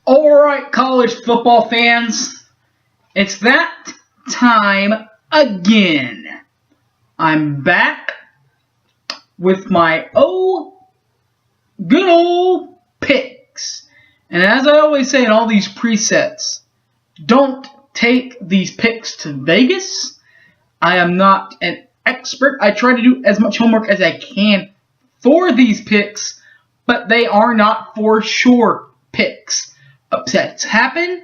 Alright, college football fans, it's that time again. I'm back with my good old picks. And as I always say in all these presets, don't take these picks to Vegas. I am not an expert. I try to do as much homework as I can for these picks, but they are not for sure picks. Upsets happen,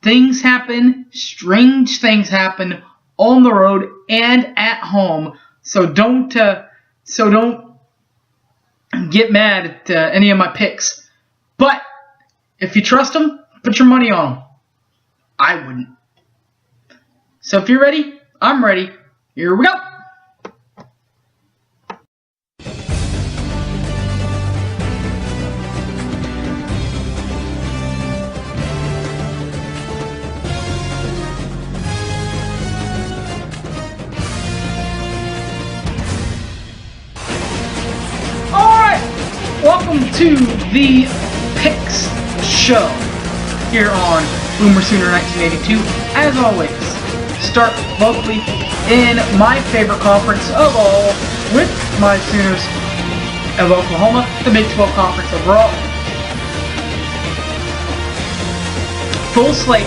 things happen, strange things happen on the road and at home. So don't get mad at any of my picks. But if you trust them, put your money on them. I wouldn't. So if you're ready, I'm ready. Here we go. Welcome to the Picks Show here on Boomer Sooner 1982. As always, start locally in my favorite conference of all with my Sooners of Oklahoma, the Big 12 Conference overall. Full slate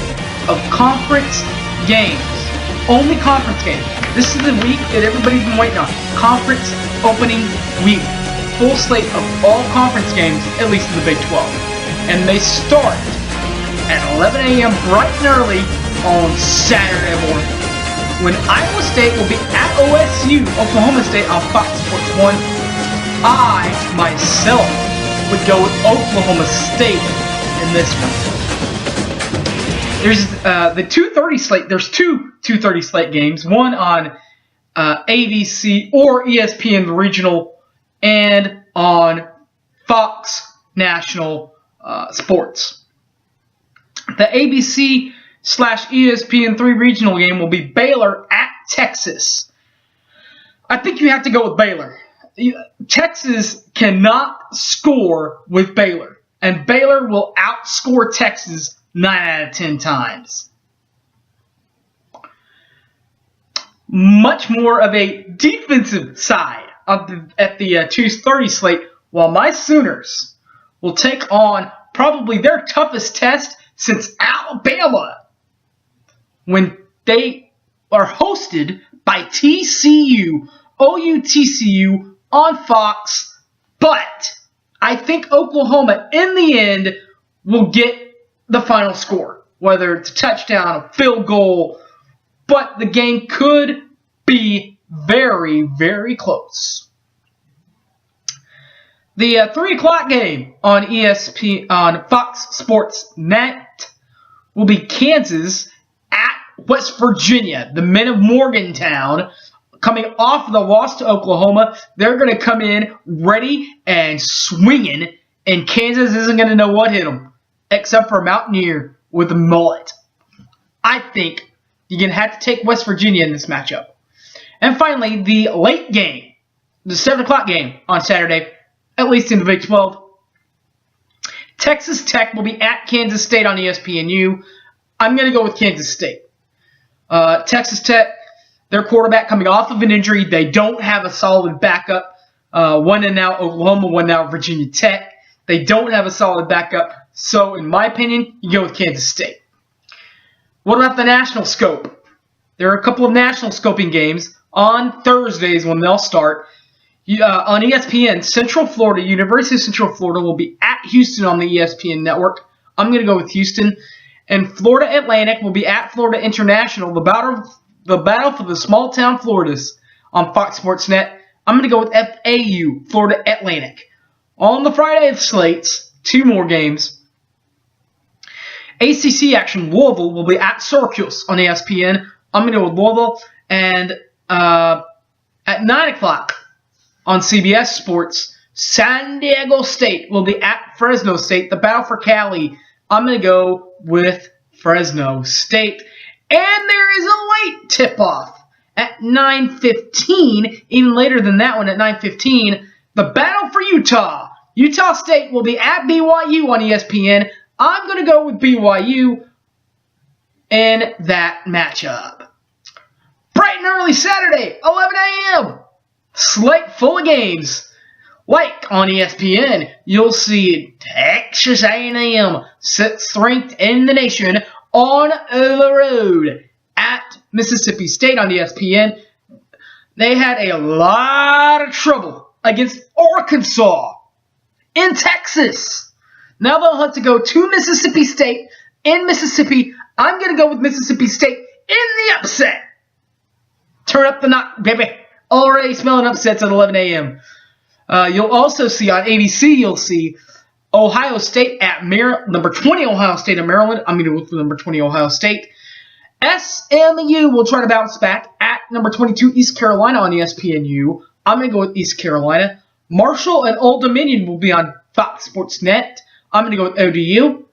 of conference games. Only conference games. This is the week that everybody's been waiting on. Conference opening week. Full slate of all conference games, at least in the Big 12. And they start at 11 a.m. bright and early on Saturday morning, when Iowa State will be at OSU, Oklahoma State, on Fox Sports 1. I, myself, would go with Oklahoma State in this one. There's the 2:30 slate. There's two 2:30 slate games, one on ABC or ESPN Regional, and on Fox National Sports. The ABC/ESPN3 regional game will be Baylor at Texas. I think you have to go with Baylor. Texas cannot score with Baylor, and Baylor will outscore Texas 9 out of 10 times. Much more of a defensive side at the 2:30 slate, while my Sooners will take on probably their toughest test since Alabama, when they are hosted by TCU, OUTCU on Fox. But I think Oklahoma, in the end, will get the final score, whether it's a touchdown, a field goal, but the game could be very, very close. The 3 o'clock game on on Fox Sports Net will be Kansas at West Virginia. The men of Morgantown, coming off the loss to Oklahoma, they're going to come in ready and swinging, and Kansas isn't going to know what hit them, except for a Mountaineer with a mullet. I think you're going to have to take West Virginia in this matchup. And finally, the late game, the 7 o'clock game on Saturday, at least in the Big 12. Texas Tech will be at Kansas State on ESPNU. I'm going to go with Kansas State. Texas Tech, their quarterback coming off of an injury. They don't have a solid backup. One and now Oklahoma, one now Virginia Tech. They don't have a solid backup. So, in my opinion, you go with Kansas State. What about the national scope? There are a couple of national scoping games on Thursdays when they'll start. On ESPN, Central Florida, University of Central Florida will be at Houston on the ESPN network. I'm going to go with Houston. And Florida Atlantic will be at Florida International, the battle for the small town Floridas on Fox Sports Net. I'm going to go with FAU, Florida Atlantic. On the Friday slates, 2 more games. ACC action, Louisville will be at Syracuse on ESPN. I'm going to go with Louisville. And at 9 o'clock on CBS Sports, San Diego State will be at Fresno State, the battle for Cali. I'm going to go with Fresno State. And there is a late tip-off at 9:15, even later than that one at 9:15, the battle for Utah. Utah State will be at BYU on ESPN. I'm going to go with BYU in that matchup. Bright and early Saturday, 11 a.m. Slate full of games. Like on ESPN, you'll see Texas A&M, 6th ranked in the nation, on the road at Mississippi State on ESPN. They had a lot of trouble against Arkansas in Texas. Now they'll have to go to Mississippi State in Mississippi. I'm going to go with Mississippi State in the upset. Turn up the knock, baby. Already smelling upsets at 11 a.m. You'll also see on ABC, you'll see Ohio State at number 20 Ohio State of Maryland. I'm going to go with number 20 Ohio State. SMU will try to bounce back at number 22 East Carolina on ESPNU. I'm going to go with East Carolina. Marshall and Old Dominion will be on Fox Sports Net. I'm going to go with ODU.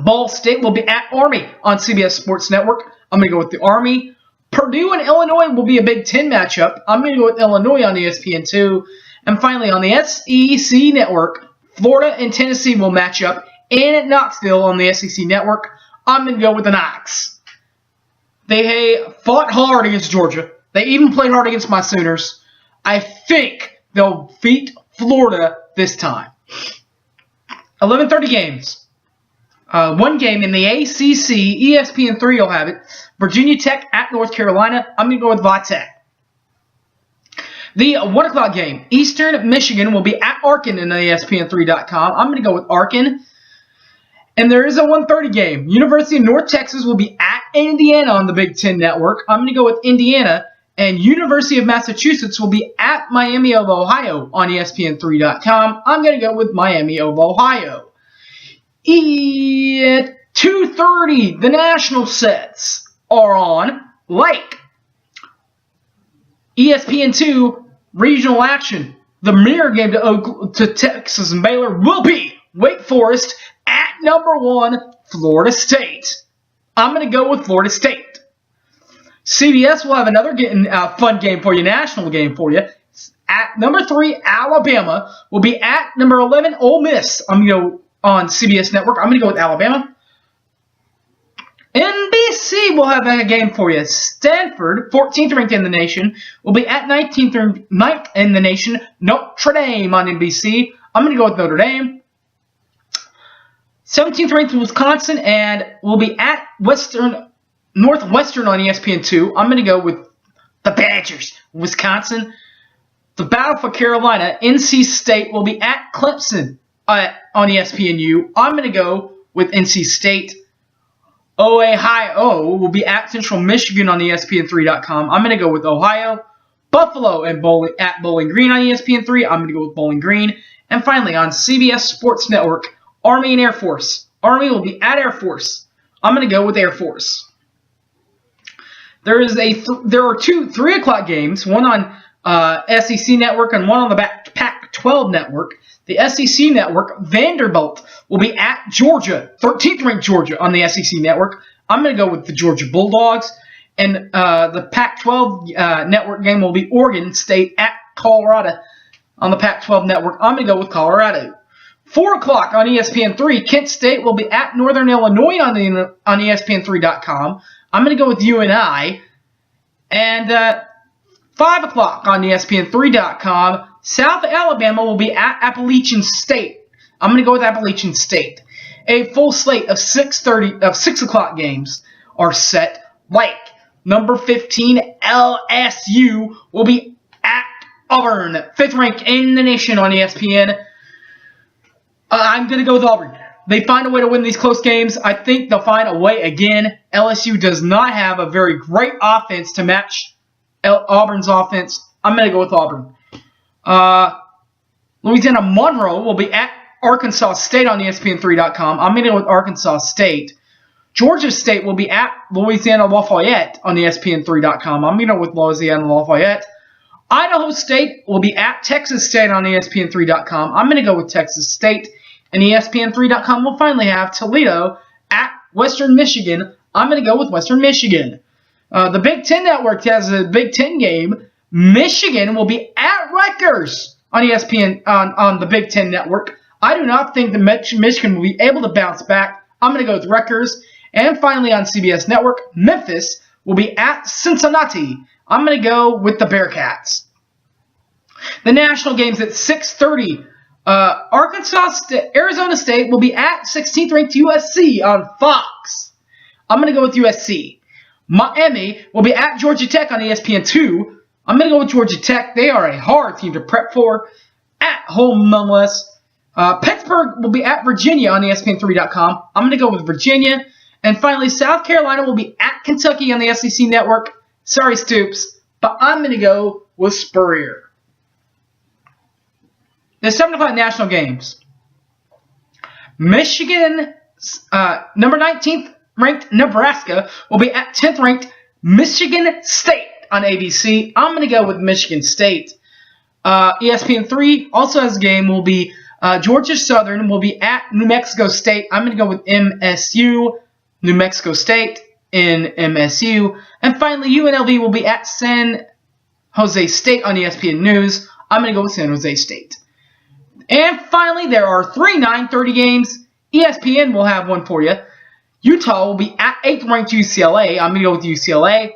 Ball State will be at Army on CBS Sports Network. I'm going to go with the Army. Purdue and Illinois will be a Big Ten matchup. I'm going to go with Illinois on ESPN2. And finally, on the SEC Network, Florida and Tennessee will match up in Knoxville on the SEC Network. I'm going to go with the Knox. They fought hard against Georgia. They even played hard against my Sooners. I think they'll beat Florida this time. 11:30 games. One game in the ACC. ESPN3 will have it. Virginia Tech at North Carolina. I'm going to go with Vatech. The 1 o'clock game. Eastern Michigan will be at Arkin in ESPN3.com. I'm going to go with Arkin. And there is a 1:30 game. University of North Texas will be at Indiana on the Big Ten Network. I'm going to go with Indiana. And University of Massachusetts will be at Miami of Ohio on ESPN3.com. I'm going to go with Miami of Ohio. At 2:30, the national sets are on. Like ESPN2 regional action. The mirror game to Texas and Baylor will be Wake Forest at number 1 Florida State. I'm going to go with Florida State. CBS will have another fun game for you, national game for you. At number 3, Alabama will be at number 11, Ole Miss. I'm going to go on CBS Network. I'm going to go with Alabama. NBC will have a game for you. Stanford, 14th ranked in the nation, will be at 9th in the nation, Notre Dame on NBC. I'm going to go with Notre Dame. 17th ranked Wisconsin and will be at Northwestern on ESPN2. I'm going to go with the Badgers, Wisconsin. The Battle for Carolina, NC State will be at Clemson on ESPNU. I'm going to go with NC State. Ohio will be at Central Michigan on ESPN3.com. I'm going to go with Ohio. Buffalo and Bowling Green on ESPN3. I'm going to go with Bowling Green. And finally, on CBS Sports Network, Army and Air Force. Army will be at Air Force. I'm going to go with Air Force. There are two 3 o'clock games, one on SEC Network and one on the Pac-12 Network. The SEC Network, Vanderbilt will be at Georgia, 13th ranked Georgia on the SEC Network. I'm going to go with the Georgia Bulldogs. And the Pac-12 Network game will be Oregon State at Colorado on the Pac-12 Network. I'm going to go with Colorado. 4 o'clock on ESPN3, Kent State will be at Northern Illinois on ESPN3.com. I'm going to go with UNI. And 5 o'clock on ESPN3.com, South Alabama will be at Appalachian State. I'm going to go with Appalachian State. A full slate of 6 o'clock games are set. Like number 15 LSU will be at Auburn, 5th ranked in the nation on ESPN. I'm going to go with Auburn. They find a way to win these close games. I think they'll find a way again. LSU does not have a very great offense to match Auburn's offense. I'm going to go with Auburn. Louisiana Monroe will be at Arkansas State on ESPN3.com. I'm going to go with Arkansas State. Georgia State will be at Louisiana Lafayette on ESPN3.com. I'm going to go with Louisiana Lafayette. Idaho State will be at Texas State on ESPN3.com. I'm going to go with Texas State. And ESPN3.com will finally have Toledo at Western Michigan. I'm going to go with Western Michigan. The Big Ten Network has a Big Ten game. Michigan will be at Rutgers on ESPN on the Big Ten Network. I do not think that Michigan will be able to bounce back. I'm going to go with Rutgers. And finally on CBS Network, Memphis will be at Cincinnati. I'm going to go with the Bearcats. The national games at 6:30. Arizona State will be at 16th ranked USC on Fox. I'm going to go with USC. Miami will be at Georgia Tech on ESPN2. I'm going to go with Georgia Tech. They are a hard team to prep for. At home, nonetheless. Pittsburgh will be at Virginia on ESPN3.com. I'm going to go with Virginia. And finally, South Carolina will be at Kentucky on the SEC Network. Sorry, Stoops, but I'm going to go with Spurrier. The 7 o'clock national games. Michigan, number 19th ranked Nebraska, will be at 10th ranked Michigan State on ABC. I'm going to go with Michigan State. ESPN3 also has a game. Will be Georgia Southern will be at New Mexico State. I'm going to go with MSU. New Mexico State in MSU. And finally, UNLV will be at San Jose State on ESPN News. I'm going to go with San Jose State. And finally, there are 3 9:30 games. ESPN will have one for you. Utah will be at 8th ranked UCLA. I'm going to go with UCLA.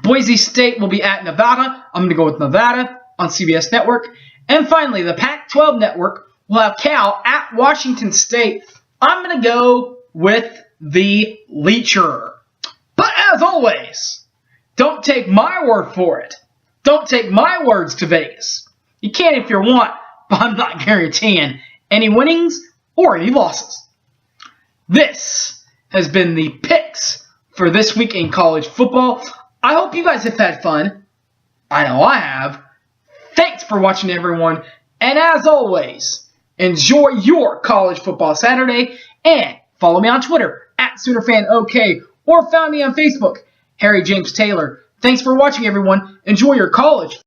Boise State will be at Nevada. I'm going to go with Nevada on CBS Network. And finally, the Pac-12 Network will have Cal at Washington State. I'm going to go with the Leacher. But as always, don't take my word for it. Don't take my words to Vegas. You can if you want, but I'm not guaranteeing any winnings or any losses. This has been the picks for this week in college football. I hope you guys have had fun. I know I have. Thanks for watching, everyone. And as always, enjoy your college football Saturday. And follow me on Twitter at SoonerFanOK or find me on Facebook, Harry James Taylor. Thanks for watching, everyone. Enjoy your college